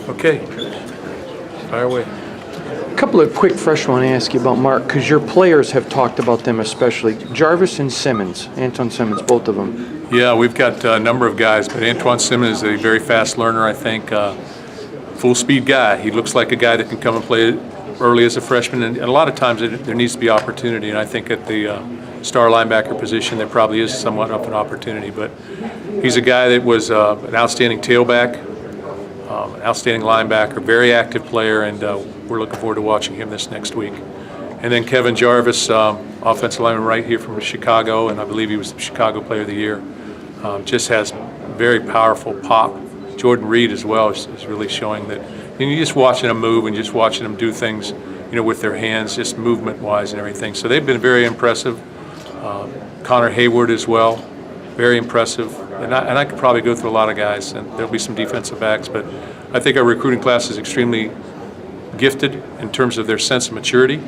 Okay. Fire away. A couple of quick fresh one to ask you about, Mark, because your players have talked about them especially. Jarvis and Simmons, Anton Simmons, both of them. Yeah, we've got a number of guys, but Antoine Simmons is a very fast learner, I think. Full-speed guy. He looks like a guy that can come and play early as a freshman, and a lot of times there needs to be opportunity, and I think at the star linebacker position there probably is somewhat of an opportunity, but he's a guy that was an outstanding tailback, an outstanding linebacker, very active player, and we're looking forward to watching him this next week. And then Kevin Jarvis, offensive lineman right here from Chicago, and I believe he was the Chicago Player of the Year, just has very powerful pop. Jordan Reed as well is really showing that. And you're just watching them move and just watching them do things, with their hands, just movement-wise and everything. So they've been very impressive. Connor Hayward as well, very impressive. And I could probably go through a lot of guys, and there'll be some defensive backs, but I think our recruiting class is extremely gifted in terms of their sense of maturity,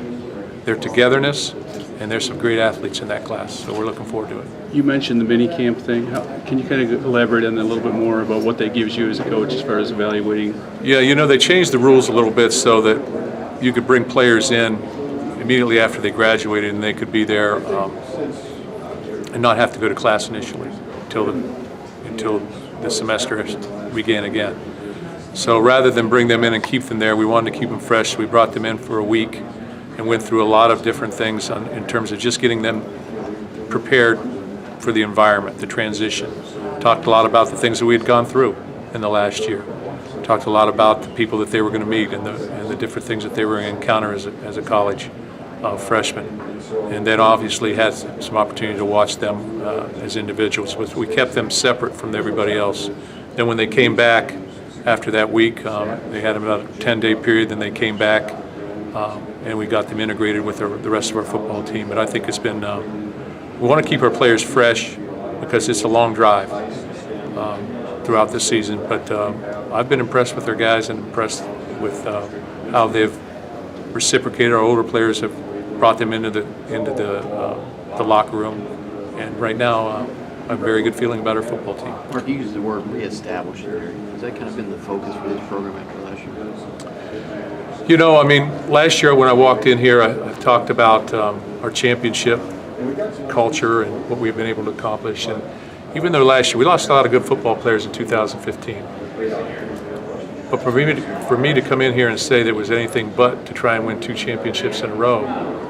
their togetherness, and there's some great athletes in that class. So we're looking forward to it. You mentioned the mini camp thing. Can you kind of elaborate on that a little bit more about what that gives you as a coach as far as evaluating? Yeah, they changed the rules a little bit so that you could bring players in immediately after they graduated, and they could be there and not have to go to class initially until the semester began again. So rather than bring them in and keep them there, we wanted to keep them fresh. We brought them in for a week and went through a lot of different things in terms of just getting them prepared for the environment, the transition. Talked a lot about the things that we had gone through in the last year. Talked a lot about the people that they were going to meet and the different things that they were going to encounter as a college freshman. And then obviously had some opportunity to watch them as individuals. We kept them separate from everybody else. Then when they came back after that week, they had about a 10-day period, then they came back and we got them integrated with the rest of our football team. But I think it's been, we want to keep our players fresh because it's a long drive throughout the season. But I've been impressed with their guys and impressed with how they've reciprocated. Our older players have brought them into the locker room. And right now, I have a very good feeling about our football team. Mark, you used the word reestablish there. Has that kind of been the focus for this program after last year? Last year when I walked in here, I talked about our championship culture and what we've been able to accomplish. And even though last year we lost a lot of good football players in 2015, but for me to come in here and say there was anything but to try and win 2 championships in a row,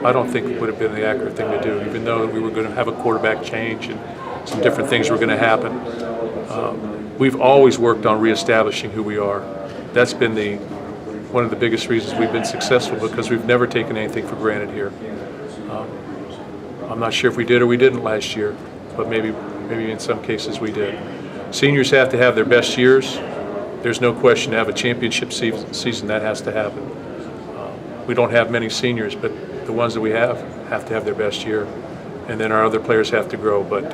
I don't think it would have been the accurate thing to do, even though we were going to have a quarterback change and some different things were going to happen. We've always worked on reestablishing who we are. That's been one of the biggest reasons we've been successful, because we've never taken anything for granted here. I'm not sure if we did or we didn't last year, but maybe in some cases we did. Seniors have to have their best years. There's no question to have a championship season that has to happen. We don't have many seniors, but the ones that we have to have their best year, and then our other players have to grow. But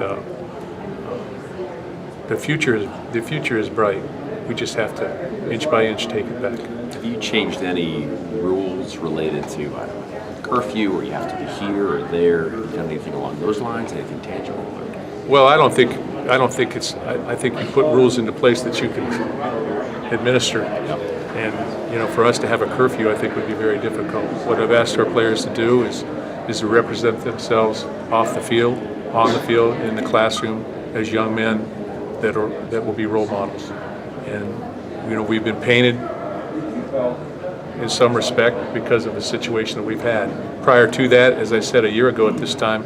the future is bright. We just have to inch by inch take it back. Have you changed any rules related to curfew, or you have to be here or there? Have you done anything along those lines? Anything tangible? Well, I think you put rules into place that you can administer. And for us to have a curfew, I think would be very difficult. What I've asked our players to do is to represent themselves off the field, on the field, in the classroom as young men that will be role models. And we've been painted in some respect because of the situation that we've had. Prior to that, as I said a year ago at this time,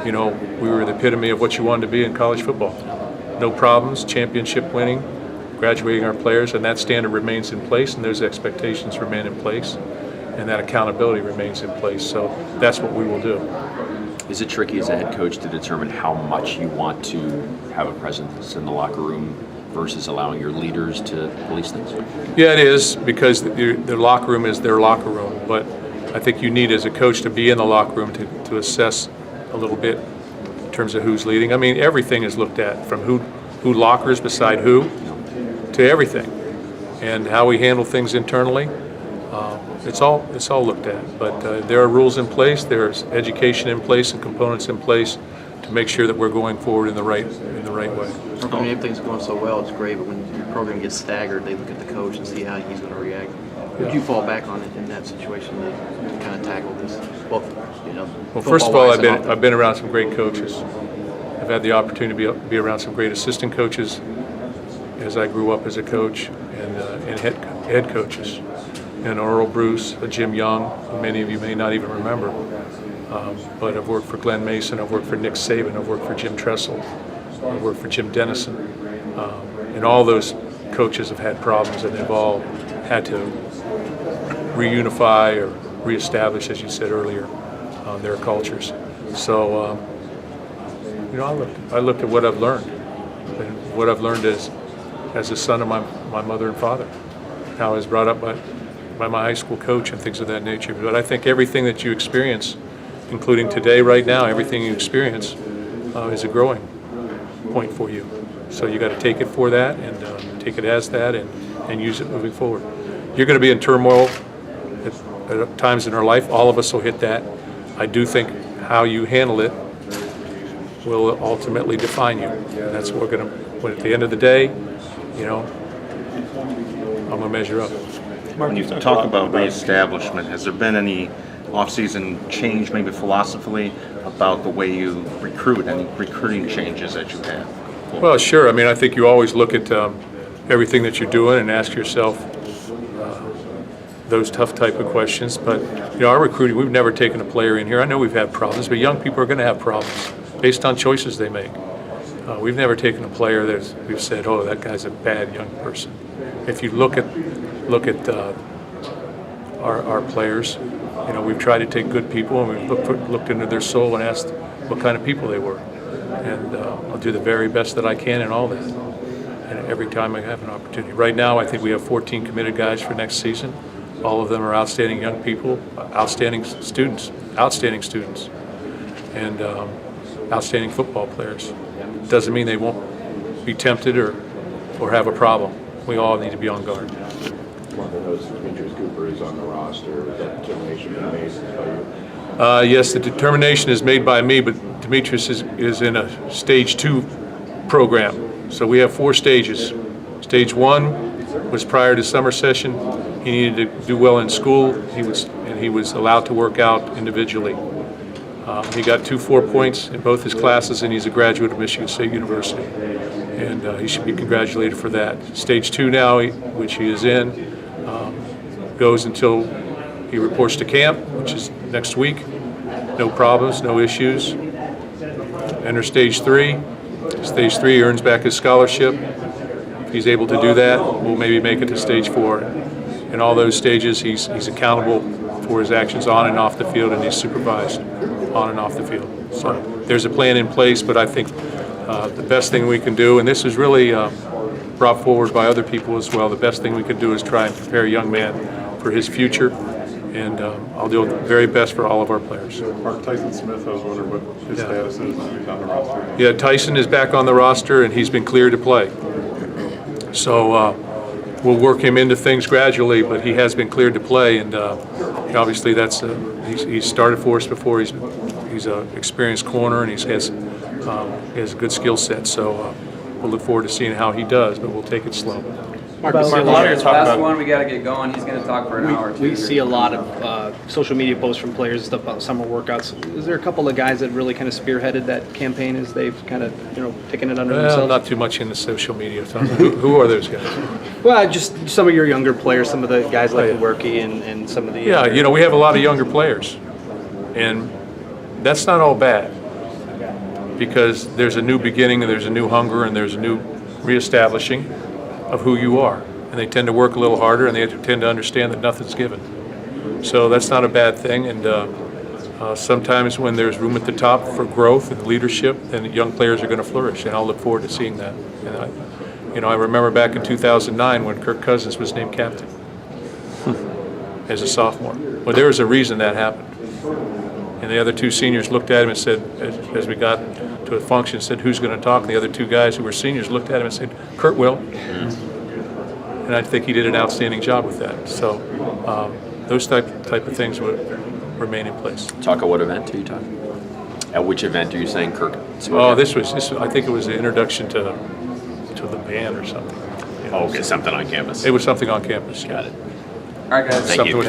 we were the epitome of what you wanted to be in college football. No problems, championship winning, graduating our players, and that standard remains in place, and those expectations remain in place, and that accountability remains in place. So that's what we will do. Is it tricky as a head coach to determine how much you want to have a presence in the locker room versus allowing your leaders to police things? Yeah, it is, because their locker room is their locker room, but I think you need as a coach to be in the locker room to assess a little bit in terms of who's leading. Everything is looked at, from who lockers beside who to everything, and how we handle things internally. It's all looked at, but there are rules in place, there's education in place and components in place to make sure that we're going forward in the right way. I mean, everything's going so well, it's great, but when your program gets staggered, they look at the coach and see how he's going to react. Would you fall back on it in that situation to kind of tackle this? Well, Well, first of all, football-wise and off the- I've been around some great coaches. I've had the opportunity to be around some great assistant coaches as I grew up as a coach, and head coaches. And Earl Bruce, Jim Young, who many of you may not even remember. But I've worked for Glenn Mason, I've worked for Nick Saban, I've worked for Jim Tressel, I've worked for Jim Dennison. And all those coaches have had problems, and they've all had to reunify or reestablish, as you said earlier, their cultures. So, I looked at what I've learned, and what I've learned as a son of my mother and father, how I was brought up by my high school coach and things of that nature. But I think everything that you experience, including today, right now, everything you experience is a growing point for you. So you got to take it for that, and take it as that, and use it moving forward. You're going to be in turmoil at times in our life. All of us will hit that. I do think how you handle it will ultimately define you. And that's what we're going to. But at the end of the day, I'm going to measure up. When you talk about reestablishment, has there been any off-season change, maybe philosophically, about the way you recruit, any recruiting changes that you have? Well, sure. I mean, I think you always look at everything that you're doing and ask yourself those tough type of questions. But, our recruiting, we've never taken a player in here. I know we've had problems, but young people are going to have problems based on choices they make. We've never taken a player that we've said, oh, that guy's a bad young person. If you look at our players, we've tried to take good people, and we've looked into their soul and asked what kind of people they were. And I'll do the very best that I can in all that, and every time I have an opportunity. Right now, I think we have 14 committed guys for next season. All of them are outstanding young people, outstanding students, and outstanding football players. Doesn't mean they won't be tempted or have a problem. We all need to be on guard. Marvin knows Demetrius Cooper is on the roster. Is that determination been made by you? Yes, the determination is made by me, but Demetrius is in a stage 2 program. So we have 4 stages. Stage 1 was prior to summer session. He needed to do well in school. He was allowed to work out individually. He got 2 4 points in both his classes, and he's a graduate of Michigan State University. And he should be congratulated for that. Stage 2 now, which he is in, goes until he reports to camp, which is next week. No problems, no issues. Enter stage 3. Stage 3, he earns back his scholarship. If he's able to do that, we'll maybe make it to stage 4. In all those stages, he's accountable for his actions on and off the field, and he's supervised on and off the field. So there's a plan in place, but I think the best thing we can do, and this is really brought forward by other people as well, the best thing we can do is try and prepare a young man for his future, and I'll do the very best for all of our players. Mark Tyson Smith, I was wondering what his status is. He's on the roster. Yeah, Tyson is back on the roster, and he's been cleared to play. So we'll work him into things gradually, but he has been cleared to play, and obviously he's started for us before. He's an experienced corner, and he has a good skill set. So we'll look forward to seeing how he does, but we'll take it slow. Mark, we see a lot of last one. We got to get going. He's going to talk for an hour or two. We see a lot of social media posts from players and stuff about summer workouts. Is there a couple of guys that really kind of spearheaded that campaign as they've kind of taken it under themselves? Not too much in the social media. Who are those guys? Well, just some of your younger players, some of the guys like Werke and some of the. Yeah, we have a lot of younger players, and that's not all bad, because there's a new beginning, and there's a new hunger, and there's a new reestablishing of who you are. And they tend to work a little harder, and they tend to understand that nothing's given. So that's not a bad thing, and sometimes when there's room at the top for growth and leadership, then young players are going to flourish, and I'll look forward to seeing that. And I remember back in 2009 when Kirk Cousins was named captain as a sophomore. Well, there was a reason that happened. And the other 2 seniors looked at him and said, as we got to a function, said, who's going to talk? And the other 2 guys who were seniors looked at him and said, Kurt will. And I think he did an outstanding job with that. So those type of things would remain in place. Talk at what event are you talking? At which event are you saying Kirk Oh, this was, I think it was the introduction to the band or something. Oh, okay, something on campus. It was something on campus. Got it. All right, guys. Thank Something you. with